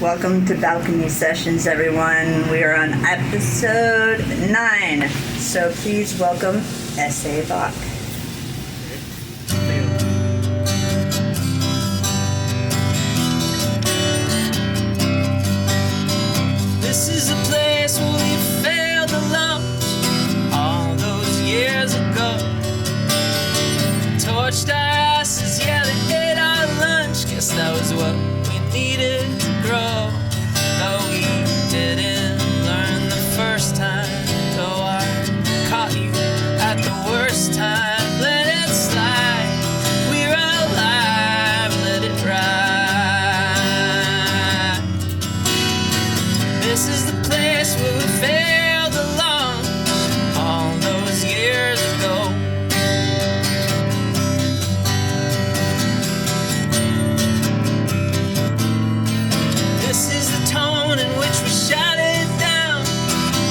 welcome to Balcony Sessions, everyone. We are on episode 9, so please welcome S.A Bach. This is a place where we failed to launch all those years ago. Torched our asses, yeah, they ate our lunch. Guess that was what we needed to grow. Though we didn't learn the first time, though I caught you at the worst time. Let it slide, we're alive, let it ride. This is the place where we failed to launch all those years ago. This is the tone in which we shouted down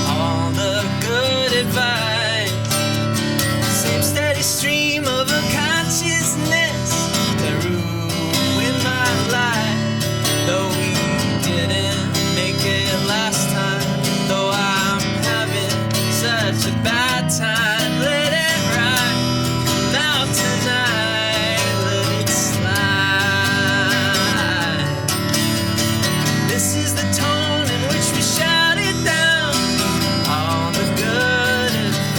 all the good advice. Same steady stream of unconsciousness that ruined my life. Though we didn't make it last time, though I'm having such a bad time, let it ride. Come out tonight, let it slide. This is the tone in which we shouted down all the good advice.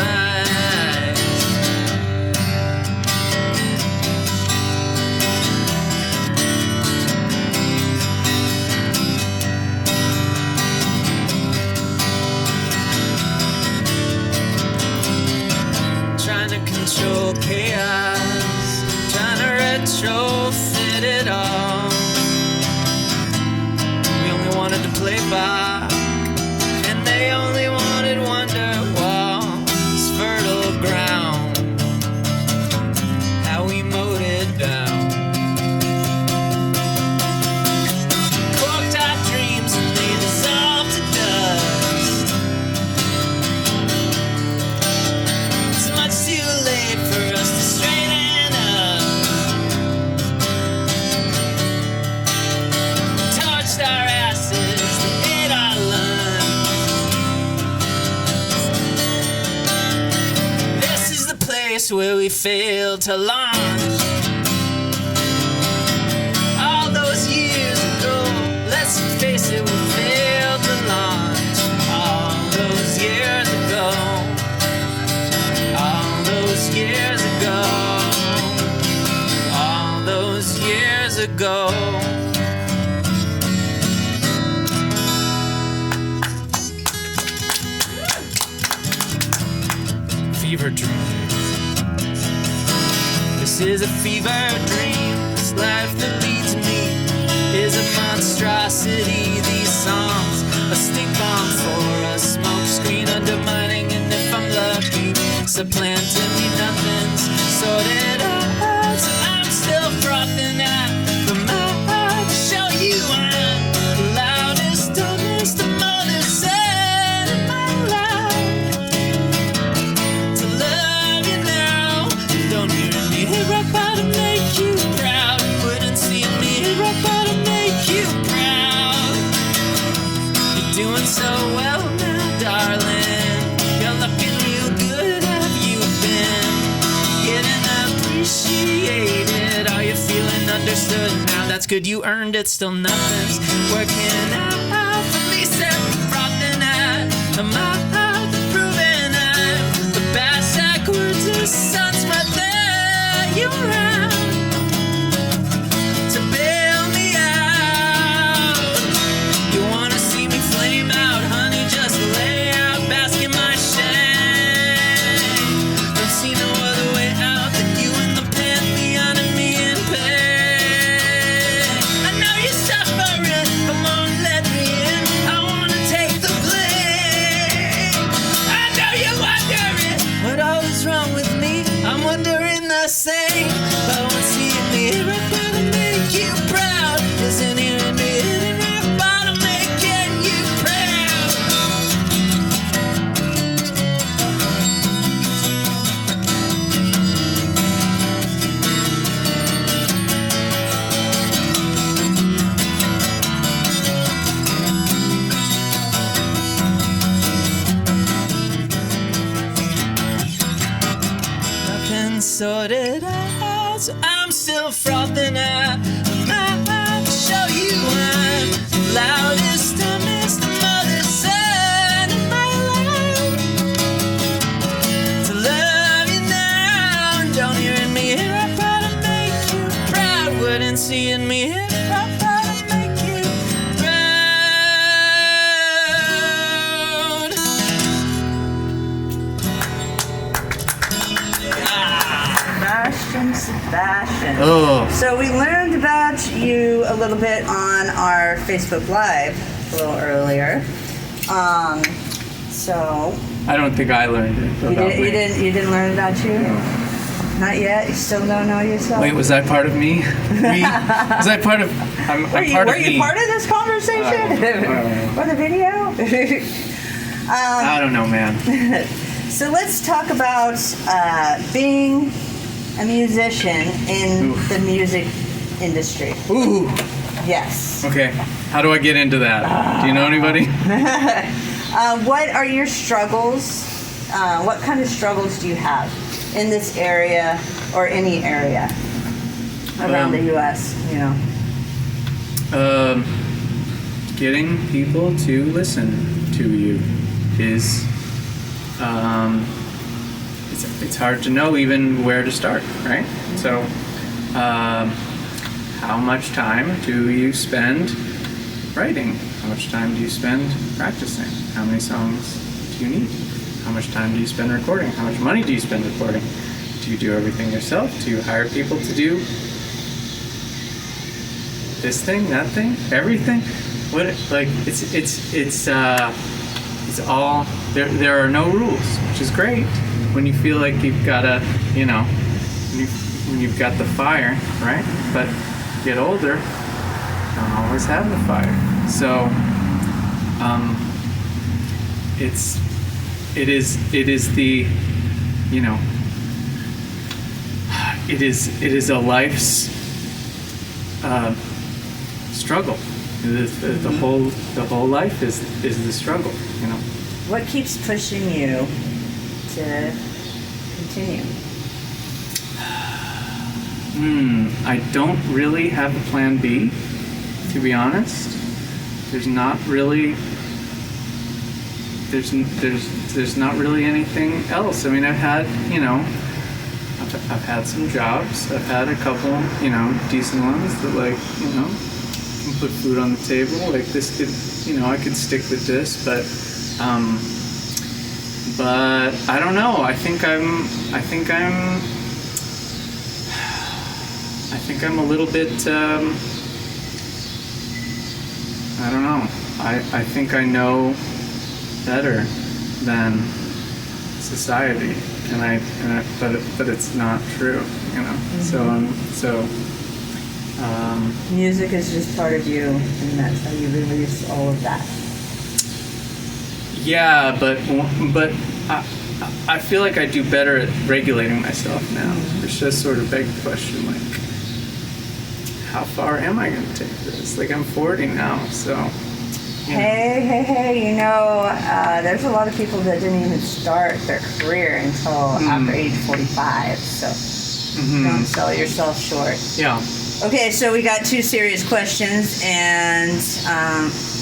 Trying to control chaos, trying to retrofit it all. We only wanted to play Bach, and they only wanted Wonderwall's fertile ground. How we mowed it down. Corked our dreams and they dissolved to dust. It's much too late for us to straighten up. Torched our asses, they ate our lunch. This is the place where we failed to launch all those years ago. Let's face it, we failed to launch all those years ago. All those years ago. All those years ago. Fever dream. This is a fever dream. This life that leads me is a monstrosity. These songs, a stink bomb for a smoke screen, undermining, and if I'm lucky, supplanting me nothings sorted out. So I'm still frothing at the mouth to show you I'm the loudest, dumbest, the most sad in my life. To love you now, don't hear me hit rock bottom, make you proud. Wouldn't see me hit rock bottom, make you proud. You're doing so well now, darling. You're looking real good, have you been getting appreciated? Are you feeling understood now? That's good, you earned it, still nothing's working out for me. Set frothing at the mouth, proving I'm the bass backwards of sun's right there. You're around to bail me out. You wanna see me flame out, honey? Just lay out, bask in my shame. Don't see no other way out than you in the pantheon and me in pain. I know you're suffering, come on, let me in. I wanna take the blame. seeing me hip hop how to make you proud. Sebastian. Oh. So we learned about you a little bit on our Facebook Live a little earlier. So I don't think I learned it about me. you didn't learn about you? No. Not yet. You still don't know yourself. Wait, was that part of me? Was that part of? I'm Were part you of me. part of this conversation? Or the video? I don't know, man. So let's talk about being a musician in the music industry. Ooh. Yes. Okay. How do I get into that? Do you know anybody? What are your struggles? What kind of struggles do you have in this area or any area around the U.S.? You know. Getting people to listen to you is. It's hard to know even where to start, right? So, how much time do you spend writing? How much time do you spend practicing? How many songs do you need? How much time do you spend recording? How much money do you spend recording? Do you do everything yourself? Do you hire people to do this thing, that thing, everything? What? Like it's all there are no rules, which is great. When you feel like you've got a, you know, when you've got the fire, right? But get older, you don't always have the fire. So, it is the, you know, it is a life's struggle. The whole life is the struggle, you know. What keeps pushing you to continue? I don't really have a plan B, to be honest. There's not really anything else. I mean, I've had some jobs. I've had a couple, you know, decent ones that, like, you know, can put food on the table. Like, this could, you know, I could stick with this, but I don't know. I think I'm a little bit. I don't know. I think I know better than society, but it's not true, you know. Mm-hmm. Music is just part of you, and that's how you release all of that. Yeah, but I feel like I do better at regulating myself now. It's just sort of begs the question, like, how far am I going to take this? Like, I'm 40 now, so. Hey, you know, there's a lot of people that didn't even start their career until after age 45, so don't sell yourself short. Yeah. Okay, so we got 2 serious questions, and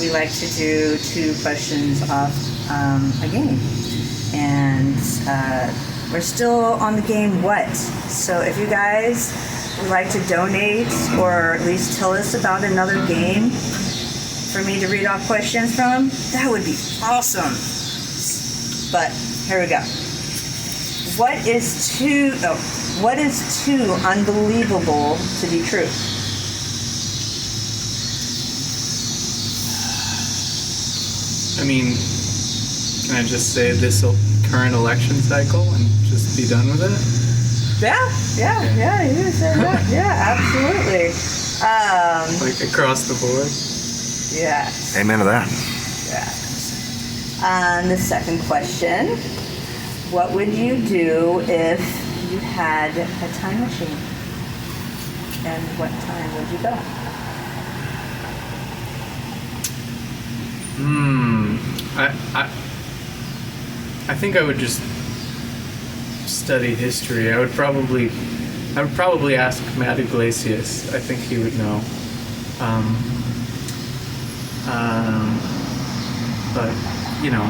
we like to do 2 questions off a game. And we're still on the game What? So if you guys would like to donate or at least tell us about another game for me to read off questions from, that would be awesome. But here we go. What is too unbelievable to be true? I mean, can I just say this current election cycle and just be done with it? Yeah, you said that. Yeah, absolutely. Like across the board? Yes. Amen to that. Yes. The second question, what would you do if you had a time machine? And what time would you go? I think I would just study history. I would probably ask Matt Iglesias. I think he would know. But you know,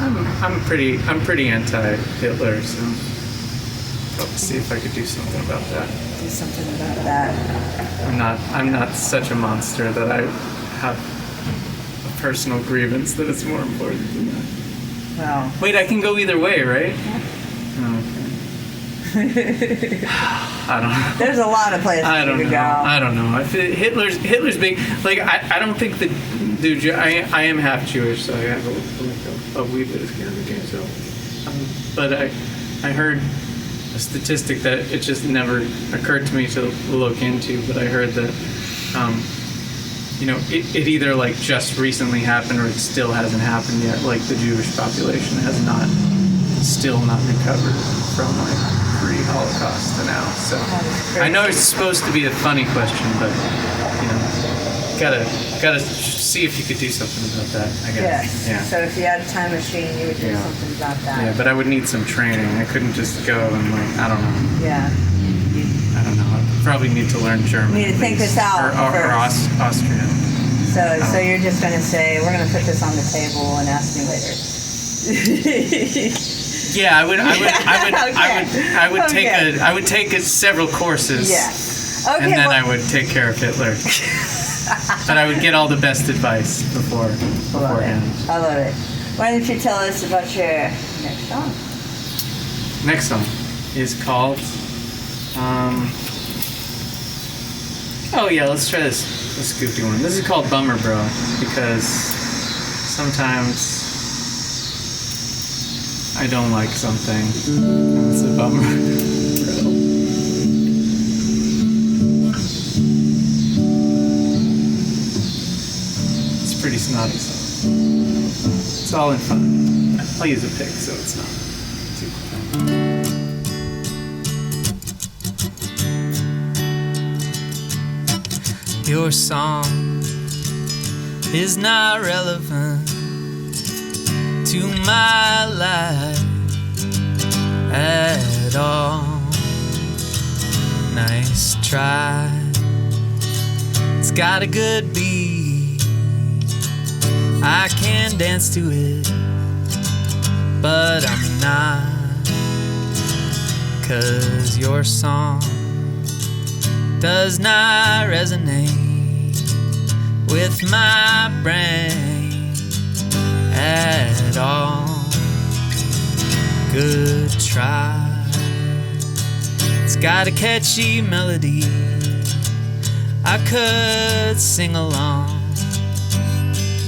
I'm pretty anti-Hitler, so see if I could do something about that. Do something about that. I'm not such a monster that I have a personal grievance that it's more important than that. Well. Wait, I can go either way, right? Yeah. Oh, okay. I don't know. There's a lot of places to go. I don't know. I feel Hitler's big. Like I don't think the dude. I am half Jewish, so I have a wee bit of skin in the game. So, but I heard a statistic that it just never occurred to me to look into. But I heard that it either like just recently happened or it still hasn't happened yet. Like the Jewish population has still not recovered from like pre-Holocaust to now. So I know it's supposed to be a funny question, but gotta see if you could do something about that, I guess. Yes. Yeah. So if you had a time machine, you would do something about that. Yeah, but I would need some training. I couldn't just go and like, I don't know. Yeah. I don't know. I probably need to learn German. You need to think this out or Austrian. So you're just going to say, we're going to put this on the table and ask me later. Yeah, I would take several courses. Yeah. Okay. And then I would take care of Hitler. But I would get all the best advice beforehand. I love it. Why don't you tell us about your next song? Next song is called. Let's try this goofy one. This is called Bummer Bro because sometimes I don't like something. It's a bummer, bro. It's pretty snotty, so it's all in fun. I'll use a pick, so it's not too fun. Your song is not relevant to my life at all. Nice try. It's got a good beat. I can dance to it, but I'm not. 'Cause your song does not resonate with my brain at all. Good try. It's got a catchy melody. I could sing along,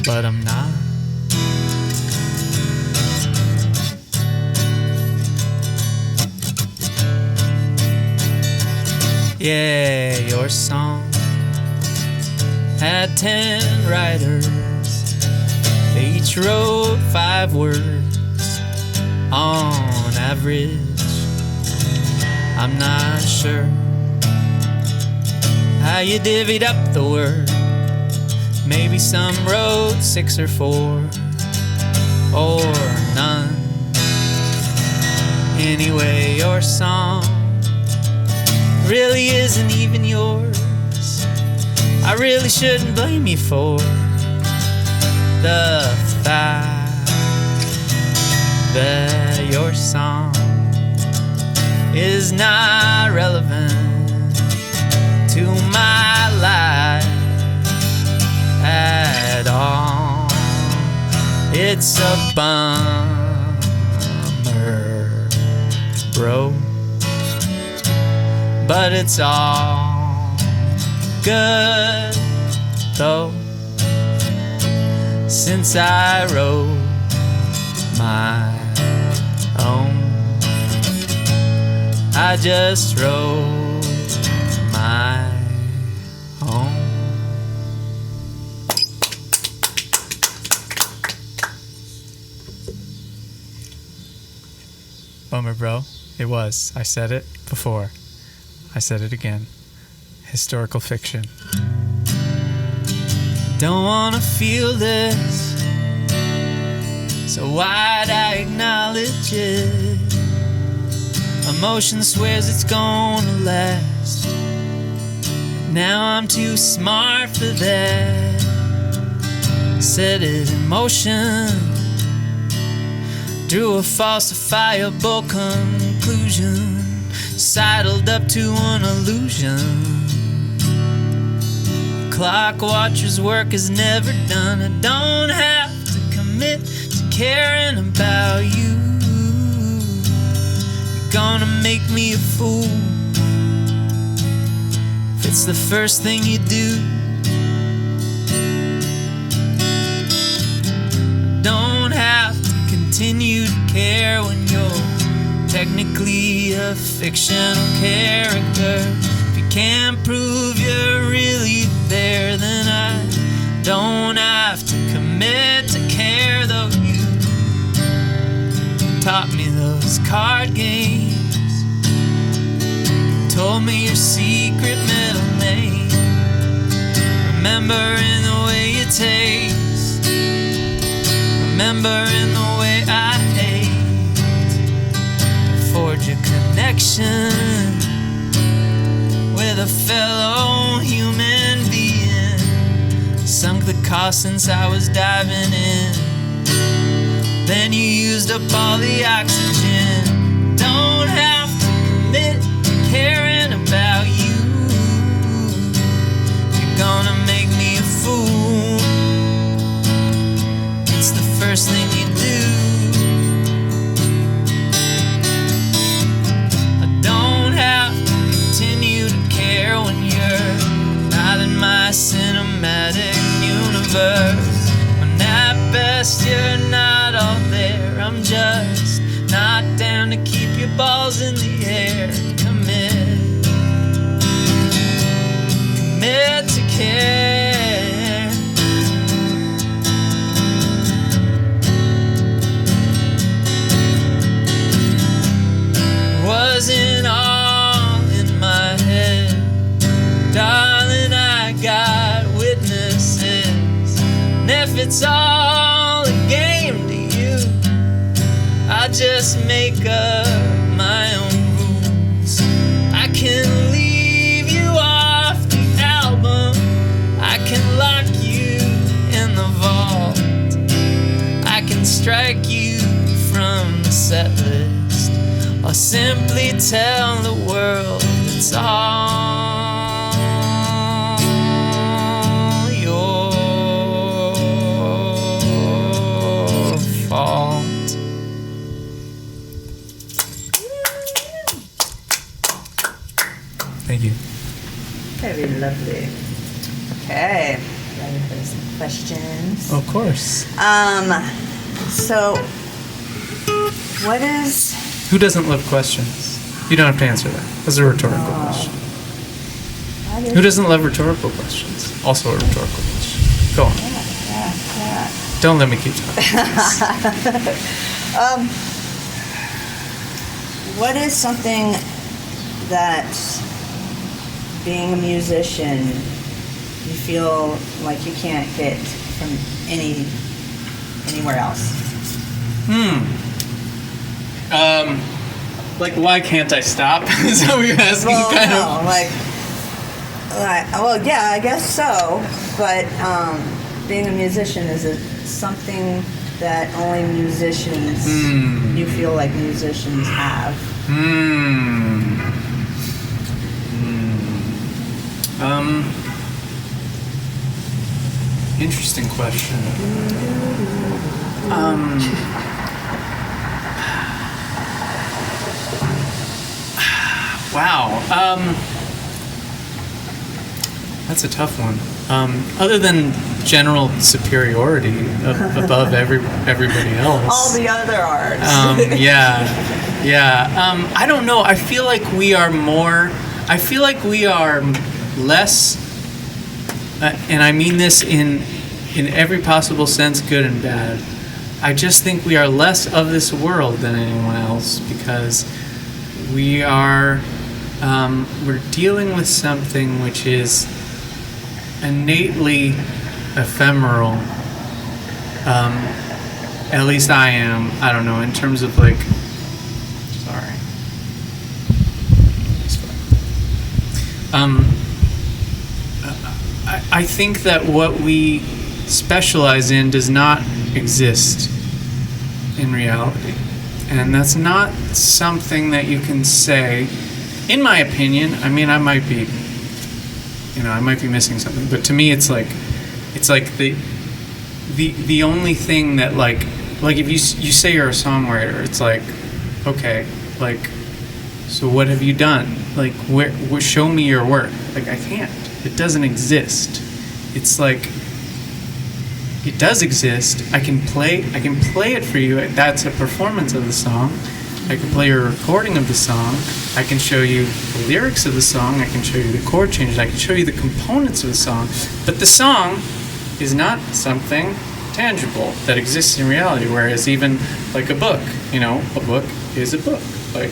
but I'm not. Yeah, your song had 10 writers. They each wrote 5 words on average. I'm not sure how you divvied up the word. Maybe some wrote 6 or 4 or none. Anyway, your song really isn't even yours. I really shouldn't blame you for the fact that your song is not relevant to my life at all. It's a bummer, bro, but it's all good though, since I wrote my own. I just wrote my own. Bummer, bro. It was. I said it before. I said it again. Historical fiction. Don't wanna feel this, so why'd I acknowledge it? Emotion swears it's gonna last. Now I'm too smart for that. Set it in motion, drew a falsifiable conclusion. sidled up to an illusion. Clock watcher's work is never done. I don't have to commit to caring about you. You're gonna make me a fool if it's the first thing you do. I don't have to continue to care when you're technically a fictional character. If you can't prove you're really there, then I don't have to commit to care, though you taught me those card games, told me your secret middle name, remembering the way you taste, remembering the way I hate, forge a connection with a fellow human being, sunk the cost since I was diving in, then you used up all the oxygen. Don't have to commit to caring about you. You're gonna make me a fool. It's the first thing you do. I don't have to continue to care when you're not in my cinematic universe. When at best you're not all there. I'm just not down to keep your balls in the air. Commit to care. Wasn't all in my head, darling, I got witnesses. And if it's all a game to you, I just make up my own rules. I can leave you off the album, I can lock you in the vault, I can strike you from the set list, or simply tell the world it's all your fault. Thank you. Very lovely. Okay, ready for some questions? Of course. So, what is... Who doesn't love questions? You don't have to answer that. That's a rhetorical question. Who doesn't love rhetorical questions? Also a rhetorical question. Go on. Yeah. Don't let me keep talking. What is something that, being a musician, you feel like you can't get from anywhere else? Like, why can't I stop? Is that what you're asking? Well, kind no, of. well, yeah, I guess so. But being a musician, is it something that only musicians, you feel like musicians have? Interesting question. Wow. That's a tough one. Other than general superiority above everybody else. All the other arts. Yeah. I don't know. I feel like we are less, and I mean this in every possible sense, good and bad. I just think we are less of this world than anyone else because we are, we're dealing with something which is innately ephemeral. At least I am. I don't know, in terms of like, sorry. I think that what we specialize in does not exist in reality. And that's not something that you can say in my opinion, I mean, I might be missing something, but to me, it's like the only thing that like if you say you're a songwriter, it's like, okay, like, so what have you done? Like, where show me your work. Like, I can't. It doesn't exist. It's like, it does exist. I can play it for you. That's a performance of the song. I can play a recording of the song. I can show you the lyrics of the song. I can show you the chord changes. I can show you the components of the song. But the song is not something tangible that exists in reality. Whereas even like a book, a book is a book. Like,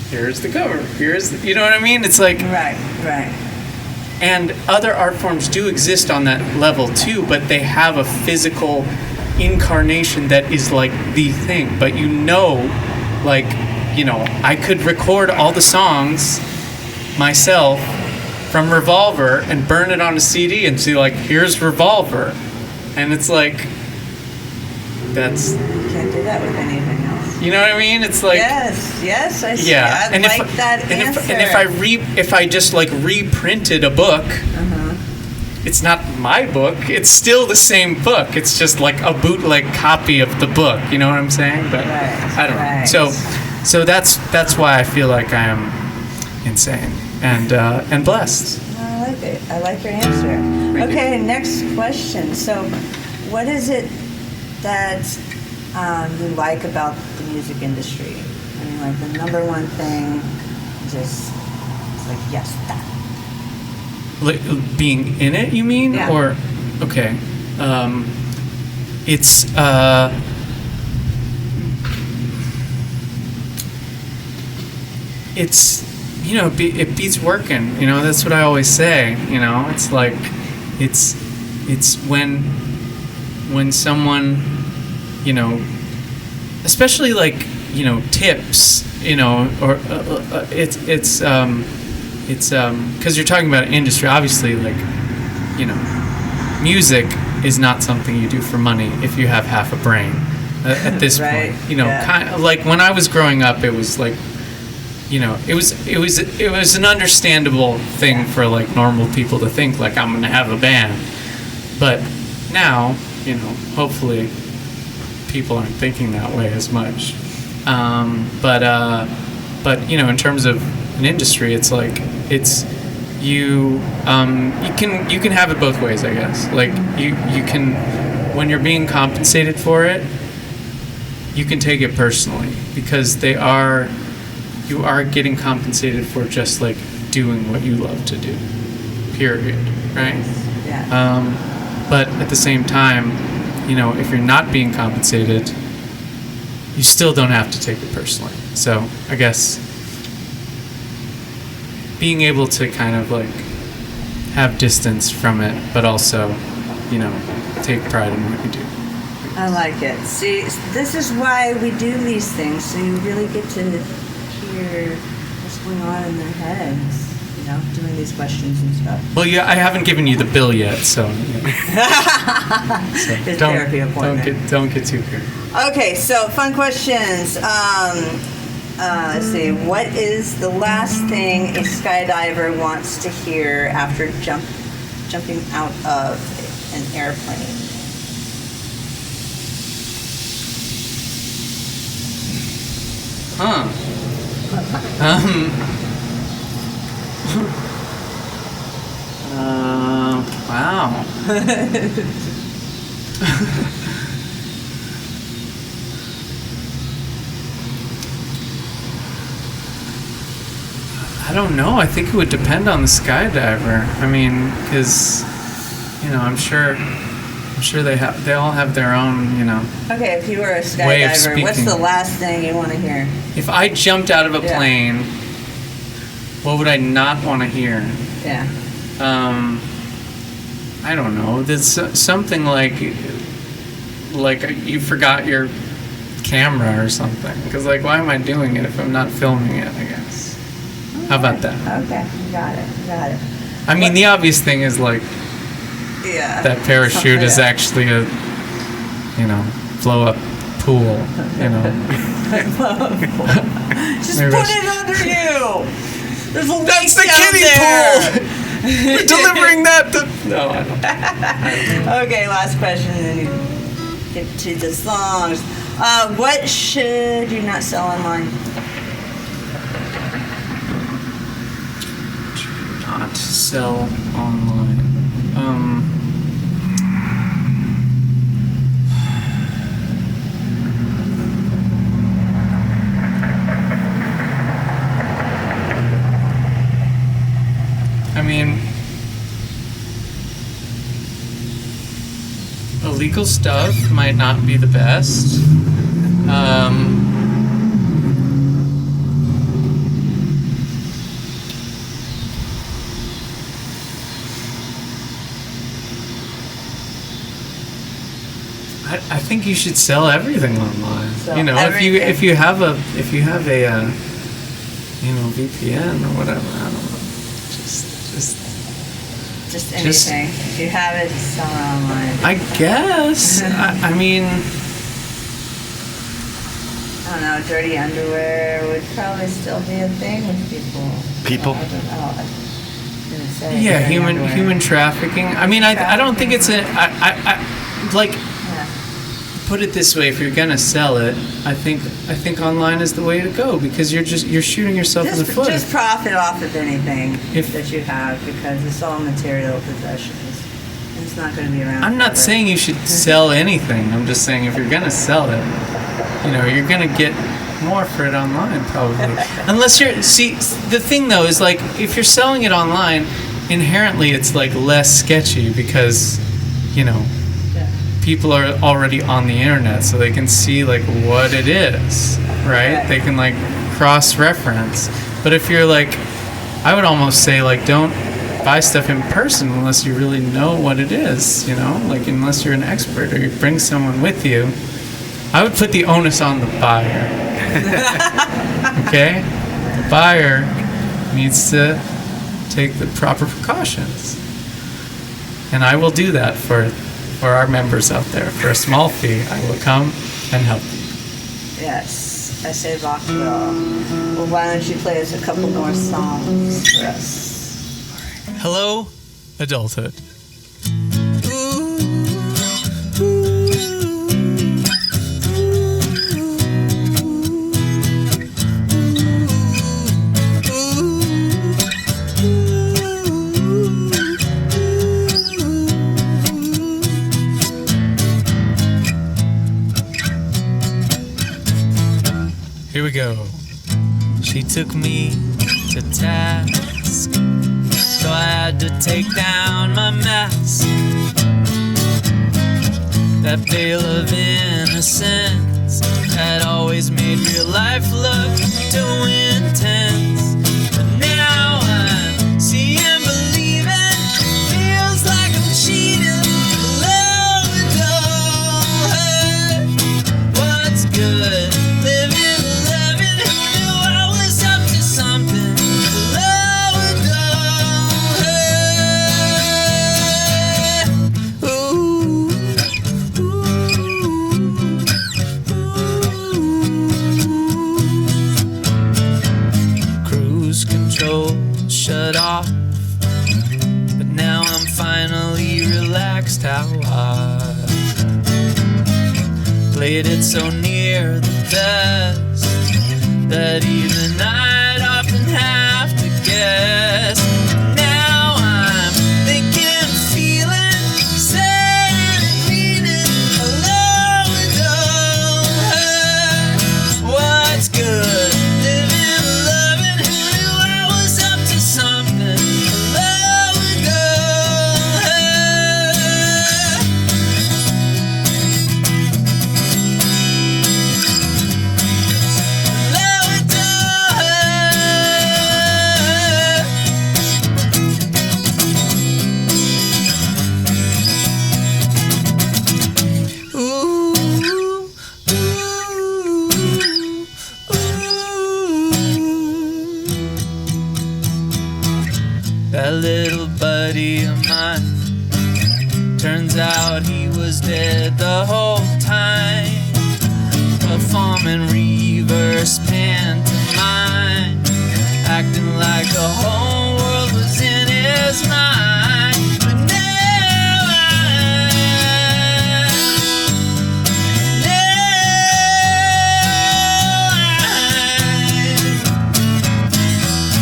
here's the cover. You know what I mean? It's like, right. And other art forms do exist on that level too, but they have a physical incarnation that is like the thing. But I could record all the songs myself from Revolver and burn it on a CD and see, like, here's Revolver. And it's like, You can't do that with anything else. You know what I mean? It's like, yes, I see. yeah. I like that answer. If I just like reprinted a book, it's not my book. It's still the same book. It's just like a bootleg copy of the book. You know what I'm saying? But I don't know. So that's why I feel like I am insane and blessed. I like it. I like your answer. Okay, next question. So, what is it that you like about the music industry? I mean, like the number one thing, just like, yes, that. Like, being in it, you mean? Yeah. Or, okay. It's, it beats working, that's what I always say, it's like, it's when someone, especially like, tips, or it's because you're talking about an industry, obviously, like, music is not something you do for money if you have half a brain at this right. point, kind of like when I was growing up, it was like, it was an understandable thing for like normal people to think like, I'm gonna have a band, but now, hopefully people aren't thinking that way as much, but in terms of an industry, it's like, it's you can have it both ways, I guess. Like, you can, when you're being compensated for it, you can take it personally, because you are getting compensated for just like doing what you love to do, period, right? Yeah. But at the same time, if you're not being compensated, you still don't have to take it personally. So I guess being able to kind of like have distance from it, but also, take pride in what you do. I like it. See, this is why we do these things, so you really get to hear what's going on in their heads, doing these questions and stuff. Well, yeah, I haven't given you the bill yet, so. It's therapy appointment. Don't get too weird. Okay, so fun questions. Let's see. What is the last thing a skydiver wants to hear after jumping out of an airplane? Wow. I don't know. I think it would depend on the skydiver. I mean, because, I'm sure they all have their own, Okay, if you were a way of skydiver, what's speaking. the last thing you want to hear? If I jumped out of a plane, what would I not want to hear? Yeah. I don't know. There's something like you forgot your camera or something. Because, like, why am I doing it if I'm not filming it, I guess? Okay. How about that? Okay, got it. I mean, the obvious thing is, like, that parachute is actually a, blow-up pool, Just put it under you! There's a lake That's the down kiddie there. pool. We're delivering that to... No, I don't. Okay, last question, and then you get to the songs. What should you not sell online? Not sell online. I mean, illegal stuff might not be the best. I think you should sell everything online. Sell you know, everything. if you have a VPN or whatever, I don't know. Just anything. If you have it, sell it online. I guess. I mean, I don't know, dirty underwear would probably still be a thing with people. I don't know. I was gonna say yeah, dirty human underwear. trafficking. I mean, I don't think it's a like. Yeah. Put it this way: if you're gonna sell it, I think online is the way to go because you're shooting yourself in the foot. Just profit off of anything If- that you have because it's all material possessions. And it's not going to be around. I'm not forever. saying you should sell anything. I'm just saying if you're gonna sell it, you're gonna get more for it online probably. Unless the thing though is like if you're selling it online, inherently it's like less sketchy because, Yeah. people are already on the internet so they can see like what it is, right? Right. They can like cross-reference. But if you're like, I would almost say like don't buy stuff in person unless you really know what it is, like unless you're an expert or you bring someone with you. I would put the onus on the buyer. Okay? The buyer needs to take the proper precautions. And I will do that for our members out there. For a small fee, I will come and help you. Yes. S.A Bach will. Well, why don't you play us a couple more songs for us? Hello, adulthood. Here we go. She took me to task, so I had to take down my mask. That veil of innocence had always made real life look too intense. But now I'm seeing, believing, feels like I'm cheating. Love don't hurt. What's good? Shut off, but now I'm finally relaxed. How I played it so near the best that even I'd often have to guess. Now I'm thinking, feeling, saying, meaning, alone don't hurt. What's good? That little buddy of mine, turns out he was dead the whole time. Performing reverse pantomime, acting like the whole world was in his mind. But now I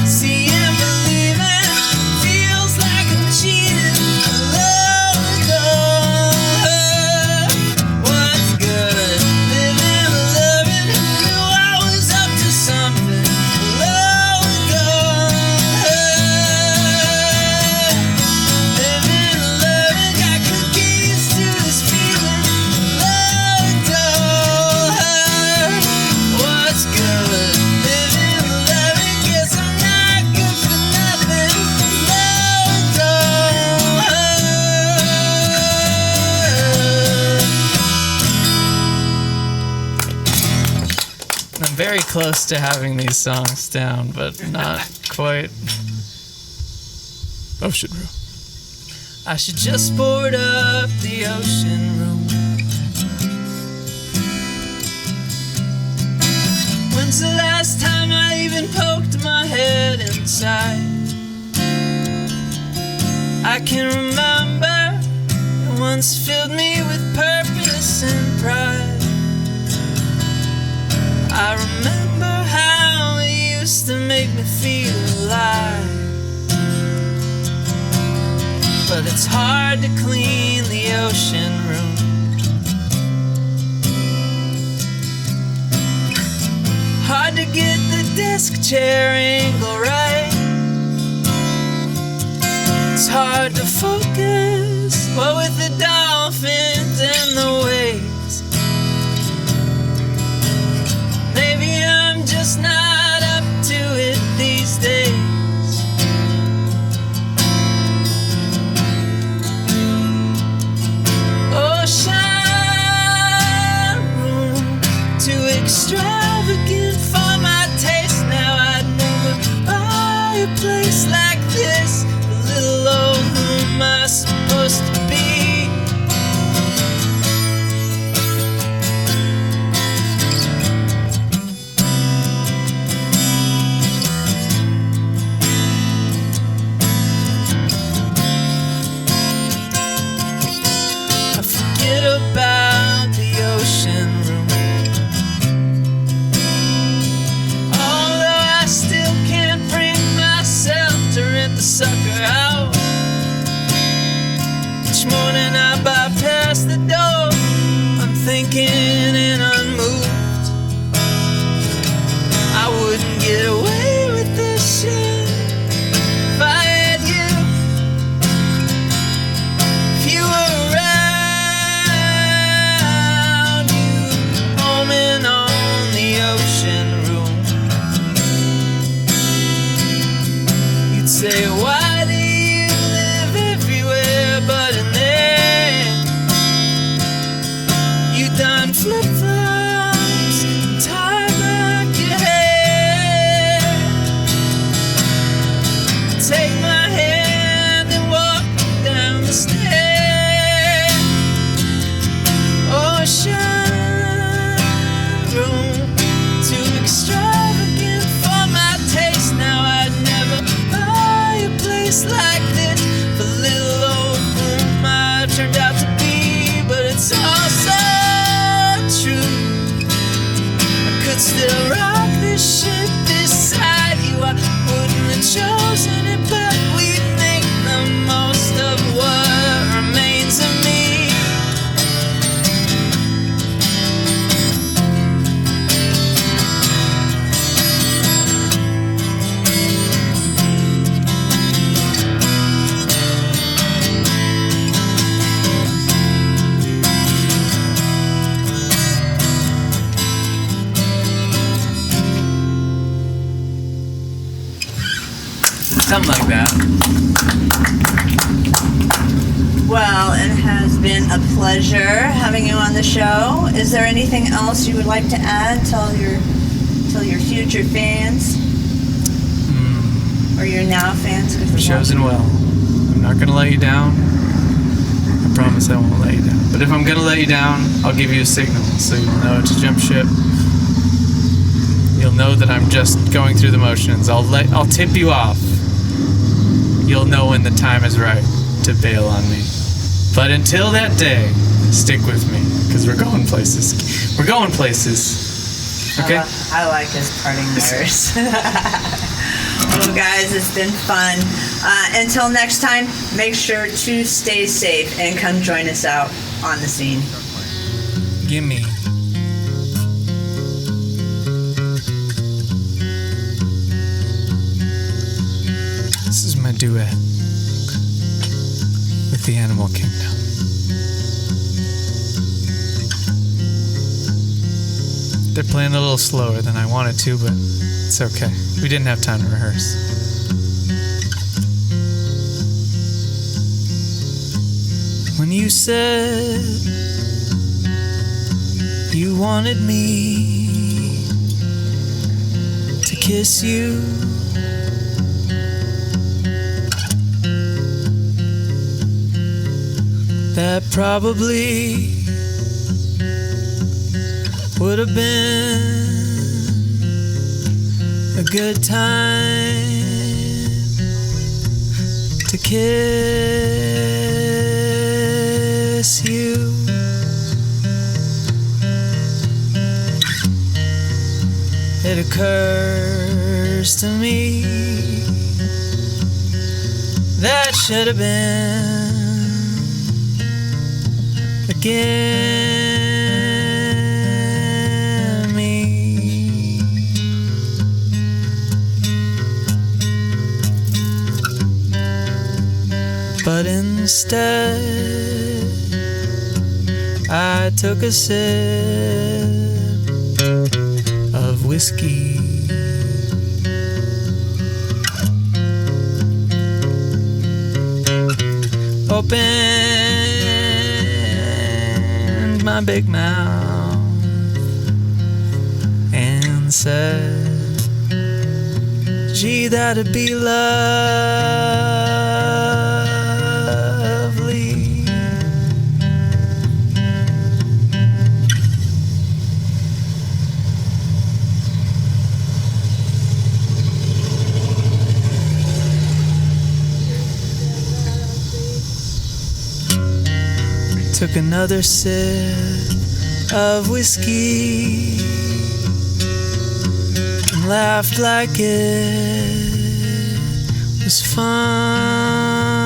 see him believing. Feels like I'm cheating. Alone, what's good? Living, loving, knew I was up to something. Alone, living, loving, got cookies to this feeling. Alone, what's good? Living, loving, guess I'm not good for nothing. I'm very close to having these songs down, but not quite. Ocean room. I should just board up the ocean room. When's the last time I even poked my head inside? I can remember it once filled me with purpose and pride. I remember how it used to make me feel alive. But it's hard to clean the ocean room. Hard to get the desk chair angle right. It's hard to focus, what with the dolphins and the waves. Maybe I'm just not up to it these days. Ocean room, too extravagant for my taste. Now I'd never buy a place like this. A little old, who am I supposed to be? I forget about the ocean room. Although I still can't bring myself to rent the sucker out. Each morning I bypass the door, I'm thinking and unmoved. I wouldn't get away with this shit if I had you. If you were around, you homing on the ocean room. You'd say, why do you live everywhere but in there? You done flip-flops and tie back your hair. Take my hand and walk down the stair. Ocean room, too extravagant for my taste. Now I'd never buy a place like this. For little old whom I turned out to be, but it's all so true. I could still rock this shit beside you. I wouldn't have chosen it, but we'd make the most of what remains of me. Something like that. Well, it has been a pleasure having you on the show. Is there anything else you would like to add? Tell your future fans or your now fans. Chosen well. I'm not gonna let you down. I promise I won't let you down. But if I'm gonna let you down, I'll give you a signal so you'll know to jump ship. You'll know that I'm just going through the motions. I'll tip you off. You'll know when the time is right to bail on me. But until that day, stick with me, because we're going places. We're going places. Okay? I like his parting words. Well, guys, it's been fun. Until next time, make sure to stay safe and come join us out on the scene. Gimme. This is my duet with the Animal Kingdom. They're playing a little slower than I wanted to, but it's okay. We didn't have time to rehearse. When you said you wanted me to kiss you, that probably would have been a good time to kiss you. It occurs to me that should have been again me. But instead I took a sip of whiskey. Opened my big mouth and said, gee, that'd be lovely. Took another sip of whiskey and laughed like it was fun.